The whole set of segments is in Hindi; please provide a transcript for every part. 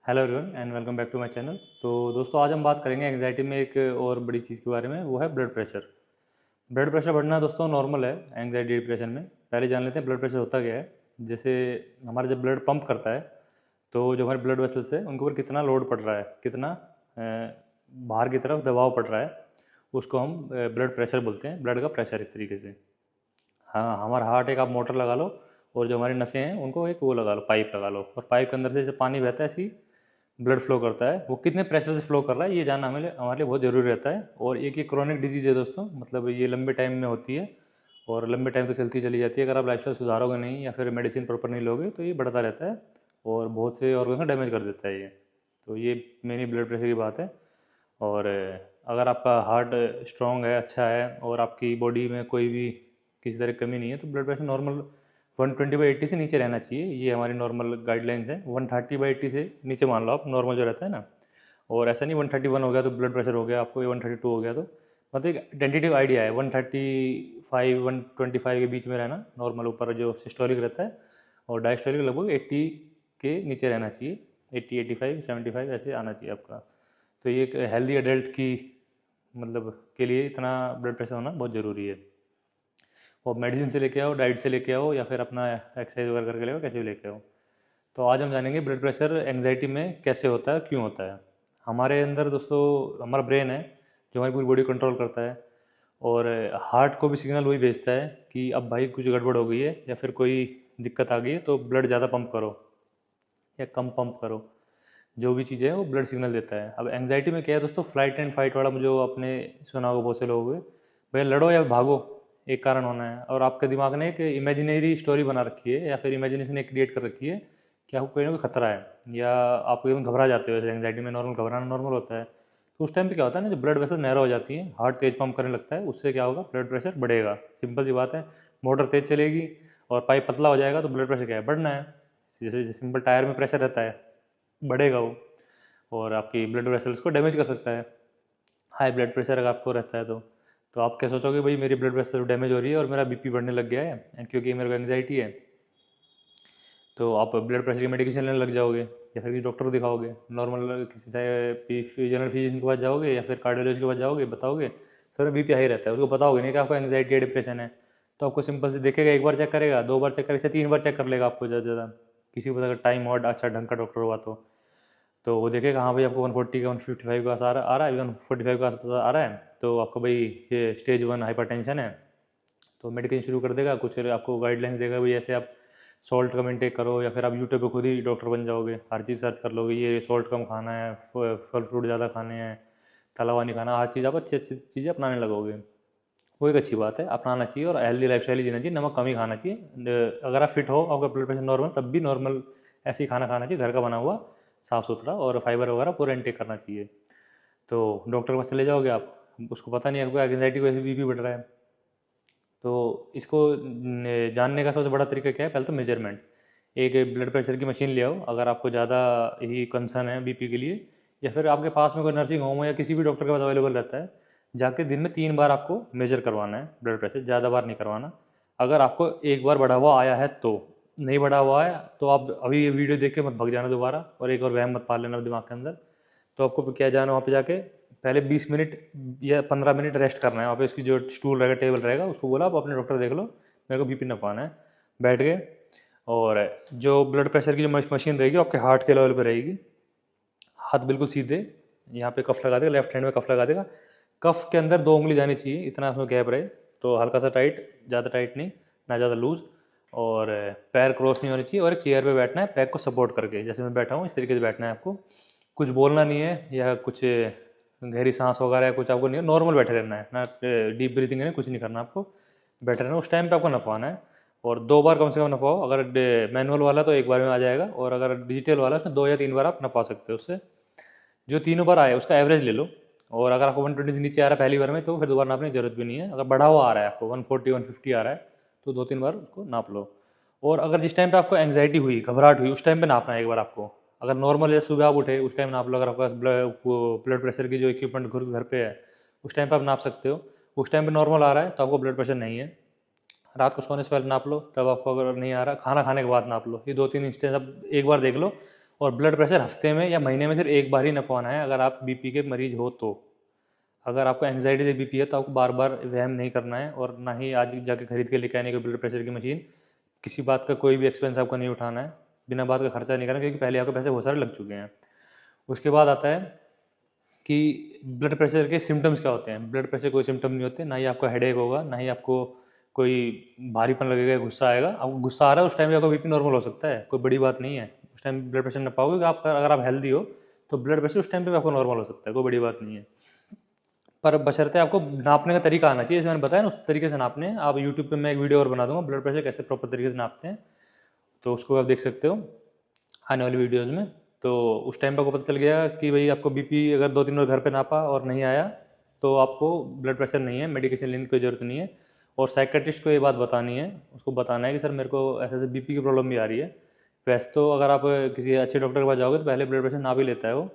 Hello everyone and welcome back to my channel. तो दोस्तों आज हम बात करेंगे एंजाइटी में एक और बड़ी चीज़ के बारे में, वो है ब्लड प्रेशर। ब्लड प्रेशर बढ़ना दोस्तों नॉर्मल है एंजाइटी डिप्रेशन में। पहले जान लेते हैं ब्लड प्रेशर होता क्या है। जैसे हमारा जब ब्लड पंप करता है तो जो हमारे ब्लड वेसल्स है उनके ऊपर कितना लोड पड़ रहा है, कितना बाहर की तरफ दबाव पड़ रहा है, उसको हम ब्लड प्रेशर बोलते हैं। ब्लड का प्रेशर एक तरीके से। हाँ, हमारा हार्ट एक आप मोटर लगा लो और जो हमारी नसें हैं उनको एक वो लगा लो, पाइप लगा लो, और पाइप के अंदर से जब पानी बहता है ऐसी ब्लड फ्लो करता है। वो कितने प्रेशर से फ्लो कर रहा है ये जानना हमारे लिए बहुत ज़रूरी रहता है। और एक ये क्रोनिक डिजीज़ है दोस्तों, मतलब ये लंबे टाइम में होती है और लंबे टाइम तक चलती चली जाती है। अगर आप लाइफस्टाइल सुधारोगे नहीं या फिर मेडिसिन प्रॉपर नहीं लोगे तो ये बढ़ता रहता है और बहुत से ऑर्गन को डैमेज कर देता है ये। तो ये मेरी ब्लड प्रेशर की बात है। और अगर आपका हार्ट स्ट्रॉन्ग है, अच्छा है, और आपकी बॉडी में कोई भी किसी तरह की कमी नहीं है तो ब्लड प्रेशर नॉर्मल 120/80 से नीचे रहना चाहिए। ये हमारी नॉर्मल गाइडलाइंस है। 130/80 से नीचे मान लो आप, नॉर्मल जो रहता है ना। और ऐसा नहीं 131 हो गया तो ब्लड प्रेशर हो गया आपको, या 132 हो गया तो, मतलब एक टेंटेटिव आइडिया है। 135 125 के बीच में रहना नॉर्मल, ऊपर जो सिस्टोलिक रहता है, और डायस्टोलिक लगभग 80 के नीचे रहना चाहिए। 80 85 75 ऐसे आना चाहिए आपका। तो ये एक हेल्दी एडल्ट की मतलब के लिए इतना ब्लड प्रेशर होना बहुत ज़रूरी है। और मेडिसिन से लेके आओ, डाइट से लेके आओ, या फिर अपना एक्सरसाइज वगैरह करके ले आओ, कैसे भी लेके आओ। तो आज हम जानेंगे ब्लड प्रेशर एंजाइटी में कैसे होता है, क्यों होता है। हमारे अंदर दोस्तों हमारा ब्रेन है जो हमारी पूरी बॉडी कंट्रोल करता है, और हार्ट को भी सिग्नल वही भेजता है कि अब भाई कुछ गड़बड़ हो गई है या फिर कोई दिक्कत आ गई है, तो ब्लड ज़्यादा पंप करो या कम पंप करो। जो भी चीज़ें हैं वो ब्लड सिग्नल देता है। अब एंजाइटी में क्या है दोस्तों, फ्लाइट एंड फाइट वाला जो आपने सुना होगा बहुत से लोगों को, भैया लड़ो या भागो, एक कारण होना है। और आपके दिमाग ने एक इमेजिनरी स्टोरी बना रखी है या फिर इमेजिनेशन एक क्रिएट कर रखी है कि आपको कोई ना कोई खतरा है, या आप एकदम घबरा जाते हो। जैसे एंजाइटी में नॉर्मल घबराना नॉर्मल होता है। तो उस टाइम पे क्या होता है ना, जो ब्लड वेसल नैरो हो जाती है, हार्ट तेज पंप करने लगता है, उससे क्या होगा, ब्लड प्रेशर बढ़ेगा। सिंपल सी बात है। मोटर तेज चलेगी और पाइप पतला हो जाएगा तो ब्लड प्रेशर क्या है, बढ़ना है। जैसे सिंपल टायर में प्रेशर रहता है, बढ़ेगा वो, और आपकी ब्लड वेसल्स को डैमेज कर सकता है। हाई ब्लड प्रेशर अगर आपको रहता है तो आप क्या सोचोगे, भाई मेरी ब्लड वेसल डैमेज हो रही है और मेरा बीपी बढ़ने लग गया है, एंड क्योंकि मेरे को एंग्जाइटी है, तो आप ब्लड प्रेशर की मेडिकेशन लेने लग जाओगे या फिर किसी डॉक्टर को दिखाओगे। नॉर्मल किसी जनरल फिजिशियन के पास जाओगे या फिर कार्डियोलॉजिस्ट के पास जाओगे, बताओगे सर बीपी हाई रहता है, उसको बताओगे नहीं कि आपको एंग्जाइटी या डिप्रेशन है। तो आपको सिंपल से देखेगा, एक बार चेक करेगा, दो बार चेक करेगा, 3 बार चेक कर लेगा आपको ज़्यादा से ज़्यादा। किसी को अगर टाइम और अच्छा ढंग का डॉक्टर हुआ तो वो देखेगा हाँ भाई आपको 140 का 155 का आ रहा है, 145 का आसपास आ रहा है, तो आपको भाई ये स्टेज 1 हाइपरटेंशन है। तो मेडिकेशन शुरू कर देगा, कुछ आपको गाइडलाइंस देगा, भाई ऐसे आप सॉल्ट कम इंटेक करो, या फिर आप यूट्यूब पे खुद ही डॉक्टर बन जाओगे, हर चीज़ सर्च कर लोगे, ये सॉल्ट कम खाना है, फल फ्रूट ज़्यादा खाने हैं, तला हुआ नहीं खाना, हर चीज़ आप अच्छी अच्छी चीज़ें अपनाने लगोगे। वो एक अच्छी बात है, अपनाना चाहिए, और हेल्दी लाइफ स्टाइल जीना चाहिए, नमक कम ही खाना चाहिए। अगर आप फिट हो, आपका ब्लड प्रेशर नॉर्मल, तब भी नॉर्मल ऐसे ही खाना खाना चाहिए, घर का बना हुआ साफ़ सुथरा, और फाइबर वगैरह पूरा इंटेक करना चाहिए। तो डॉक्टर के पास चले जाओगे आप, उसको पता नहीं आपको एंग्जाइटी की वजह से बीपी बढ़ रहा है। तो इसको जानने का सबसे बड़ा तरीका क्या है, पहले तो मेजरमेंट। एक ब्लड प्रेशर की मशीन ले आओ अगर आपको ज़्यादा ही कंसर्न है बीपी के लिए, या फिर आपके पास में कोई नर्सिंग होम हो या किसी भी डॉक्टर के पास अवेलेबल रहता है, जाके दिन में 3 बार आपको मेजर करवाना है ब्लड प्रेशर, ज़्यादा बार नहीं करवाना। अगर आपको एक बार बढ़ा हुआ आया है तो, नहीं बढ़ा हुआ है तो आप अभी ये वीडियो देख के मत भग जाना दोबारा, और एक और वहम मत पाल लेना दिमाग के अंदर। तो आपको क्या जाना, वहाँ पे जाके पहले 20 मिनट या 15 मिनट रेस्ट करना है। वहाँ पे उसकी जो स्टूल रहेगा, टेबल रहेगा, उसको बोला आप अपने डॉक्टर देख लो, मेरे को बीपी नपाना है। बैठ गए, और जो ब्लड प्रेशर की जो मशीन रहेगी आपके हार्ट के लेवल पे रहेगी। हाथ बिल्कुल सीधे, यहाँ पे कफ लगा देगा, लेफ्ट हैंड में कफ लगा देगा। कफ के अंदर 2 उंगली जानी चाहिए, इतना उसमें गैप रहे। तो हल्का सा टाइट, ज़्यादा टाइट नहीं, ना ज़्यादा लूज, और पैर क्रॉस नहीं होने चाहिए, और एक चेयर पे बैठना है, पैर को सपोर्ट करके, जैसे मैं बैठा हूँ इस तरीके से बैठना है आपको। कुछ बोलना नहीं है, या कुछ गहरी सांस वगैरह कुछ आपको नहीं है, नॉर्मल बैठे रहना है, ना डीप ब्रीथिंग है, कुछ नहीं करना आपको, बैठे रहना। उस टाइम पे आपको नपवाना है, और 2 बार कम से कम नपवाओ। अगर मैनुअल वाला तो एक बार में आ जाएगा, और अगर डिजिटल वाला उसमें 2 या 3 बार आप नपा सकते हो उससे। जो तीनों बार आए उसका एवरेज ले लो, और अगर आपको 120 से नीचे आ रहा है पहली बार में, तो फिर दोबारा नापने की जरूरत भी नहीं है। अगर बढ़ा हुआ आ रहा है आपको 140 150 आ रहा है, तो 2-3 बार उसको नाप लो। और अगर जिस टाइम पे आपको एंग्जाइटी हुई, घबराहट हुई, उस टाइम पे नापना है एक बार आपको। अगर नॉर्मल है, सुबह आप उठे उस टाइम नाप लो। अगर आपके पास ब्लड प्रेशर की जो इक्विपमेंट घर पे है, उस टाइम पे आप नाप सकते हो। उस टाइम पे नॉर्मल आ रहा है तो आपको ब्लड प्रेशर नहीं है। रात को सोने से पहले नाप लो, तब आपको अगर नहीं आ रहा, खाना खाने के बाद नाप लो। ये 2-3 इंस्टेंस आप एक बार देख लो, और ब्लड प्रेशर हफ्ते में या महीने में सिर्फ एक बार ही नपवाना है अगर आप बीपी के मरीज हो तो। अगर आपको एंग्जाइटी से बीपी है तो आपको बार बार वहम नहीं करना है, और ना ही आज जाके खरीद के लेके आने की ब्लड प्रेशर की मशीन। किसी बात का कोई भी एक्सपेंस आपको नहीं उठाना है, बिना बात का खर्चा नहीं करना, क्योंकि पहले आपके पैसे बहुत सारे लग चुके हैं। उसके बाद आता है कि ब्लड प्रेशर के सिम्टम्स क्या होते हैं। ब्लड प्रेशर कोई सिम्टम नहीं होते, ना ही आपको हेडेक होगा, ना ही आपको कोई भारीपन लगेगा, गुस्सा आएगा। आपको गुस्सा आ रहा है उस टाइम पे आपका बीपी नॉर्मल हो सकता है, कोई बड़ी बात नहीं है। उस टाइम ब्लड प्रेशर ना पाओगे कि आप अगर आप हेल्दी हो तो ब्लड प्रेशर उस टाइम पे आपको नॉर्मल हो सकता है, कोई बड़ी बात नहीं है। पर बशर्ते आपको नापने का तरीका आना चाहिए, जैसे मैंने बताया ना उस तरीके से नापने हैं। आप यूट्यूब पे मैं एक वीडियो और बना दूंगा ब्लड प्रेशर कैसे प्रॉपर तरीके से नापते हैं, तो उसको आप देख सकते हो आने वाली वीडियोज़ में। तो उस टाइम पर आपको पता चल गया कि भाई आपको बीपी अगर 2-3 बार घर पे नापा और नहीं आया तो आपको ब्लड प्रेशर नहीं है, मेडिकेशन लेने की कोई ज़रूरत नहीं है। और साइकेट्रिस्ट को ये बात बतानी है, उसको बताना है कि सर मेरे को ऐसे ऐसे बीपी की प्रॉब्लम भी आ रही है। वैसे तो अगर आप किसी अच्छे डॉक्टर के पास जाओगे तो पहले ब्लड प्रेशर नाप ही लेता है वो,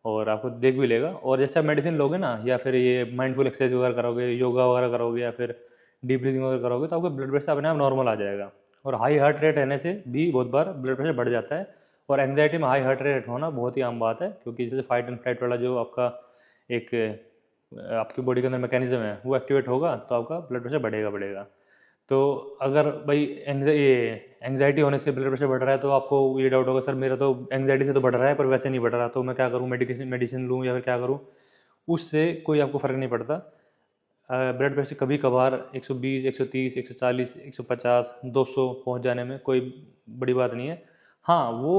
और आपको देख भी लेगा। और जैसे आप मेडिसिन लोगे ना, या फिर ये माइंडफुल एक्सरसाइज वगैरह करोगे, योगा वगैरह करोगे, या फिर डीप ब्रीदिंग वगैरह करोगे, तो आपको ब्लड प्रेशर अपने आप नॉर्मल आ जाएगा। और हाई हार्ट रेट रहने से भी बहुत बार ब्लड प्रेशर बढ़ जाता है। और एंग्जाइटी में हाई हार्ट रेट होना बहुत ही आम बात है, क्योंकि जैसे फाइट एंड फ्लाइट वाला जो आपका एक आपकी बॉडी के अंदर मैकेनिज्म है वो एक्टिवेट होगा तो आपका ब्लड प्रेशर बढ़ेगा बढ़ेगा। तो अगर भाई एंग्जाइटी होने से ब्लड प्रेशर बढ़ रहा है तो आपको ये डाउट होगा, सर मेरा तो एंग्जाइटी से तो बढ़ रहा है पर वैसे नहीं बढ़ रहा, तो मैं क्या करूँ, मेडिसिन लूँ या फिर क्या करूँ। उससे कोई आपको फ़र्क नहीं पड़ता। ब्लड प्रेशर कभी कभार 120, 130, 140, 150, 200 पहुंच जाने में कोई बड़ी बात नहीं है। हाँ, वो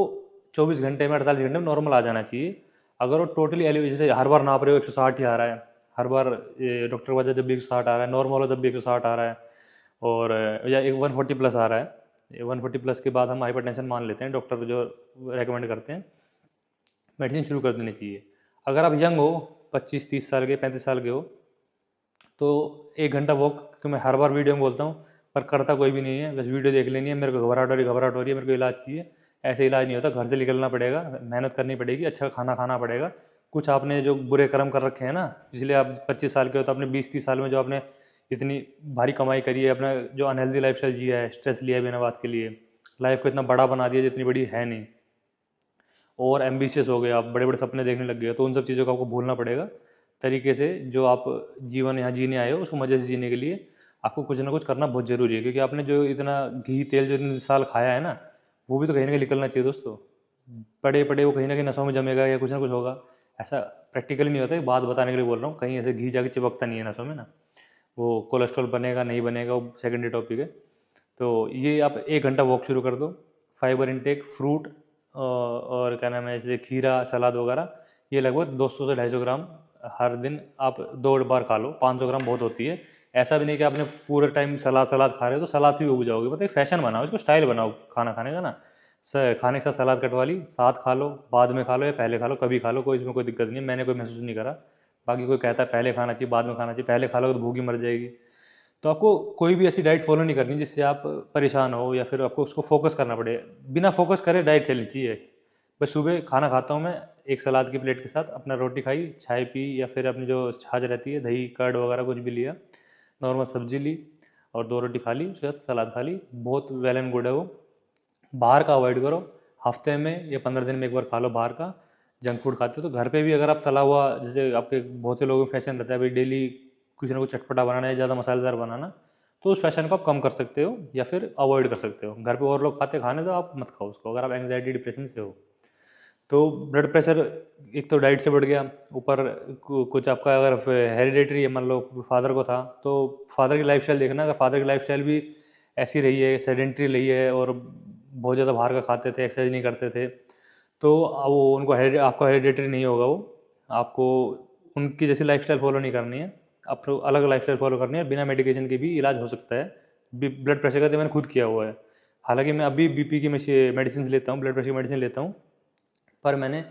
24 घंटे में, 48 घंटे में नॉर्मल आ जाना चाहिए। अगर वो टोटली एलिवेट, जैसे हर बार नाप रहे हो 160 ही आ रहा है, हर बार डॉक्टर के पास जब भी 160 आ रहा है, नॉर्मल हो जब भी 160 आ रहा है, और या एक 140 प्लस आ रहा है, 140 प्लस के बाद हम हाइपरटेंशन मान लेते हैं, डॉक्टर जो रेकमेंड करते हैं, मेडिसिन शुरू कर देनी चाहिए। अगर आप यंग हो, 25-30 साल के, 35 साल के हो, तो 1 घंटा वॉक, क्योंकि मैं हर बार वीडियो में बोलता हूँ पर करता कोई भी नहीं है, बस वीडियो देख लेनी है। मेरे को घबराहट हो रही है, मेरे को इलाज चाहिए, ऐसे इलाज नहीं होता। घर से निकलना पड़ेगा, मेहनत करनी पड़ेगी, अच्छा खाना खाना पड़ेगा। कुछ आपने जो बुरे कर्म कर रखे हैं ना, इसलिए आप 25 साल के हो, तो अपने 20-30 साल में जो आपने इतनी भारी कमाई करी है, अपना जो अनहेल्दी लाइफस्टाइल जिया है, स्ट्रेस लिया है बिना बात के लिए, लाइफ को इतना बड़ा बना दिया जितनी बड़ी है नहीं, और एम्बिशियस हो गए आप, बड़े बड़े सपने देखने लग गए, तो उन सब चीज़ों को आपको भूलना पड़ेगा तरीके से। जो आप जीवन यहाँ जीने आए हो उसको मज़े से जीने के लिए आपको कुछ ना कुछ करना बहुत ज़रूरी है, क्योंकि आपने जो इतना घी तेल जो इतने साल खाया है ना, वो भी तो कहीं ना कहीं निकलना चाहिए दोस्तों। पड़े पड़े वो कहीं ना कहीं नसों में जमेगा या कुछ ना कुछ होगा। ऐसा प्रैक्टिकली नहीं होता, एक बात बताने के लिए बोल रहा हूँ, कहीं ऐसे घी जाके चिपकता नहीं है नसों में ना, वो कोलेस्ट्रॉल बनेगा नहीं बनेगा वो सेकेंडरी टॉपिक है। तो ये आप 1 घंटा वॉक शुरू कर दो, फाइबर इनटेक, फ्रूट और क्या नाम है, जैसे खीरा, सलाद वगैरह, ये लगभग 200 से 250 ग्राम हर दिन आप 2 बार खा लो। 500 ग्राम बहुत होती है। ऐसा भी नहीं कि आपने पूरे टाइम सलाद सलाद खा रहे हो तो सलाद से भी उग जाओगे, मतलब एक फैशन बनाओ, इसको स्टाइल बनाओ खाना खाने का ना। खाने के साथ सलाद कटवा ली, साथ खा लो, बाद में खा लो या पहले खा लो, कभी खा लो, कोई इसमें कोई दिक्कत नहीं है, मैंने कोई महसूस नहीं करा। बाकी कोई कहता है पहले खाना चाहिए बाद में खाना चाहिए, पहले खा लो तो भूखी मर जाएगी। तो आपको कोई भी ऐसी डाइट फॉलो नहीं करनी जिससे आप परेशान हो या फिर आपको उसको फोकस करना पड़े। बिना फोकस करे डाइट खेलनी चाहिए। बस सुबह खाना खाता हूँ मैं, एक सलाद की प्लेट के साथ अपना रोटी खाई, चाय पी, या फिर अपनी जो छाछ रहती है, दही कर्ड वगैरह कुछ भी लिया, नॉर्मल सब्जी ली और 2 रोटी खा ली, उसके साथ सलाद खा ली, बहुत वेल एंड गुड है वो। बाहर का अवॉइड करो, हफ्ते में या 15 दिन में एक बार खा लो बाहर का। जंक फूड खाते हो तो घर पे भी अगर आप तला हुआ, जैसे आपके बहुत से लोगों को फैशन रहता है भाई डेली कुछ ना कुछ चटपटा बनाना है, ज़्यादा मसालेदार बनाना, तो उस फैशन को आप कम कर सकते हो या फिर अवॉइड कर सकते हो। घर पे और लोग खाते खाने तो आप मत खाओ उसको, अगर आप एंग्जाइटी डिप्रेशन से हो। तो ब्लड प्रेशर एक तो डाइट से बढ़ गया, ऊपर कुछ आपका अगर हेरिडेटरी है, मान लो फादर को था तो फादर की लाइफस्टाइल देखना। अगर फादर की लाइफस्टाइल भी ऐसी रही है, सेडेंट्री रही है, और बहुत ज़्यादा बाहर का खाते थे, एक्सरसाइज नहीं करते थे, तो वो उनको आपको हेरिडेटरी नहीं होगा, वो आपको उनकी जैसी लाइफस्टाइल फॉलो नहीं करनी है, आपको अलग लाइफस्टाइल फॉलो करनी है। बिना मेडिकेशन के भी इलाज हो सकता है ब्लड प्रेशर का, तो मैंने खुद किया हुआ है। हालांकि मैं अभी बीपी की मेडिसिन लेता हूँ, ब्लड प्रेशर की मेडिसिन लेता हूँ, पर मैंने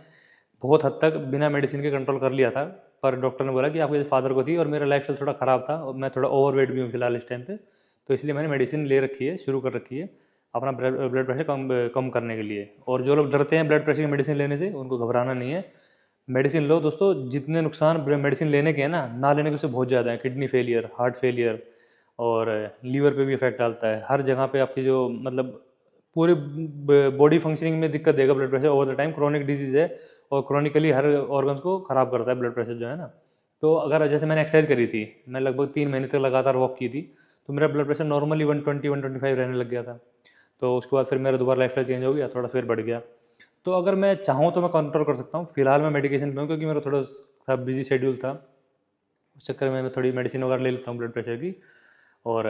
बहुत हद तक बिना मेडिसिन के कंट्रोल कर लिया था। पर डॉक्टर ने बोला कि आपके फादर को थी और मेरा लाइफस्टाइल थोड़ा ख़राब था और मैं थोड़ा ओवरवेट भी हूँ फिलहाल इस टाइम पे, तो इसलिए मैंने मेडिसिन ले रखी है, शुरू कर रखी है अपना ब्लड प्रेशर कम कम करने के लिए। और जो लोग डरते हैं ब्लड प्रेशर की मेडिसिन लेने से, उनको घबराना नहीं है, मेडिसिन लो दोस्तों। जितने नुकसान मेडिसिन लेने के हैं ना लेने के उससे बहुत ज़्यादा है। किडनी फेलियर, हार्ट फेलियर, और लीवर पे भी इफेक्ट डालता है, हर जगह पे आपकी जो मतलब पूरे बॉडी फंक्शनिंग में दिक्कत देगा blood pressure over the time. Chronic disease है और क्रोनिकली हर ऑर्गन्स को ख़राब करता है ब्लड प्रेशर जो है ना। तो अगर जैसे मैंने एक्सरसाइज करी थी, मैं लगभग 3 महीने तक लगातार वॉक की थी, तो मेरा ब्लड प्रेशर नॉर्मली 120-125 रहने लग गया था। तो उसके बाद फिर मेरा दोबारा लाइफस्टाइल चेंज हो गया, थोड़ा फिर बढ़ गया। तो अगर मैं चाहूँ तो मैं कंट्रोल कर सकता हूँ। फिलहाल मैं मेडिकेशन पे हूँ क्योंकि मेरा थोड़ा सा बिजी शेड्यूल था, उस चक्कर में मैं थोड़ी मेडिसिन वगैरह ले लेता हूँ ब्लड प्रेशर की। और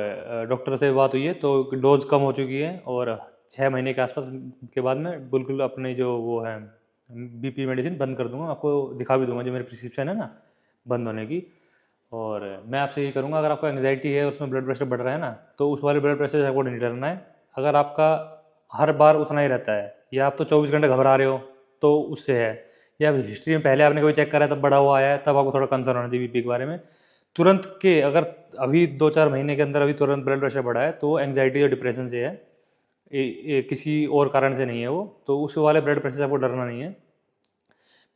डॉक्टर से बात हुई है तो डोज कम हो चुकी है, और 6 महीने के आसपास के बाद मैं बिल्कुल अपने जो वो है बीपी मेडिसिन बंद कर दूंगा। आपको दिखा भी दूंगा जो मेरी प्रिस्क्रिप्शन है ना बंद होने की। और मैं आपसे यही करूँगा, अगर आपको एंग्जाइटी है उसमें ब्लड प्रेशर बढ़ रहा है ना, तो उस वाले ब्लड प्रेशर से आपको नहीं डरना है। अगर आपका हर बार उतना ही रहता है, या आप तो 24 घंटे घबरा रहे हो तो उससे है, या हिस्ट्री में पहले आपने कभी चेक करा है तब बड़ा हुआ आया है, तब आपको थोड़ा कंसर्न होना चाहिए बीपी के बारे में। तुरंत के अगर अभी 2-4 महीने के अंदर अभी तुरंत ब्लड प्रेशर बढ़ा है तो एंग्जाइटी और डिप्रेशन से है, किसी और कारण से नहीं है वो। तो उस वाले ब्लड प्रेशर से आपको डरना नहीं है,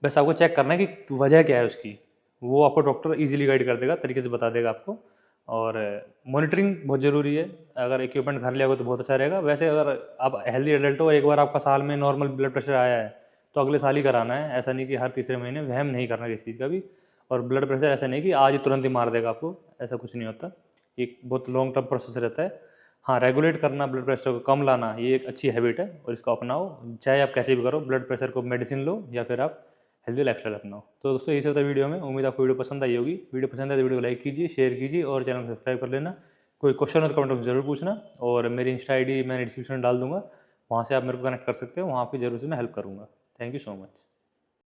बस आपको चेक करना है कि वजह क्या है उसकी। वो आपको डॉक्टर इजीली गाइड कर देगा, तरीके से बता देगा आपको। और मॉनिटरिंग बहुत ज़रूरी है। अगर इक्विपमेंट घर ले आओगे तो बहुत अच्छा रहेगा। वैसे अगर आप हेल्दी एडल्ट हो, एक बार आपका साल में नॉर्मल ब्लड प्रेशर आया है तो अगले साल ही कराना है, ऐसा नहीं कि हर तीसरे महीने। वहम नहीं करना किसी चीज़ का भी। और ब्लड प्रेशर ऐसा नहीं कि आज ही तुरंत ही मार देगा आपको, ऐसा कुछ नहीं होता। एक बहुत लॉन्ग टर्म प्रोसेस रहता है। हाँ, रेगुलेट करना, ब्लड प्रेशर को कम लाना, ये एक अच्छी हैबिट है और इसको अपनाओ। चाहे आप कैसे भी करो, ब्लड प्रेशर को मेडिसिन लो या फिर आप हेल्दी लाइफस्टाइल अपनाओ। तो दोस्तों यही सब था वीडियो में। उम्मीद आपको वीडियो पसंद आई होगी। वीडियो पसंद आए तो वीडियो को लाइक कीजिए, शेयर कीजिए और चैनल को सब्सक्राइब कर लेना। कोई क्वेश्चन हो तो कमेंट बॉक्स में जरूर पूछना, और मेरी इंस्टा आईडी मैंने डिस्क्रिप्शन में डाल दूंगा, वहाँ से आप मेरे को कनेक्ट कर सकते हो। वहाँ आपकी जरूर से मैं हेल्प करूँगा। Thank you so much.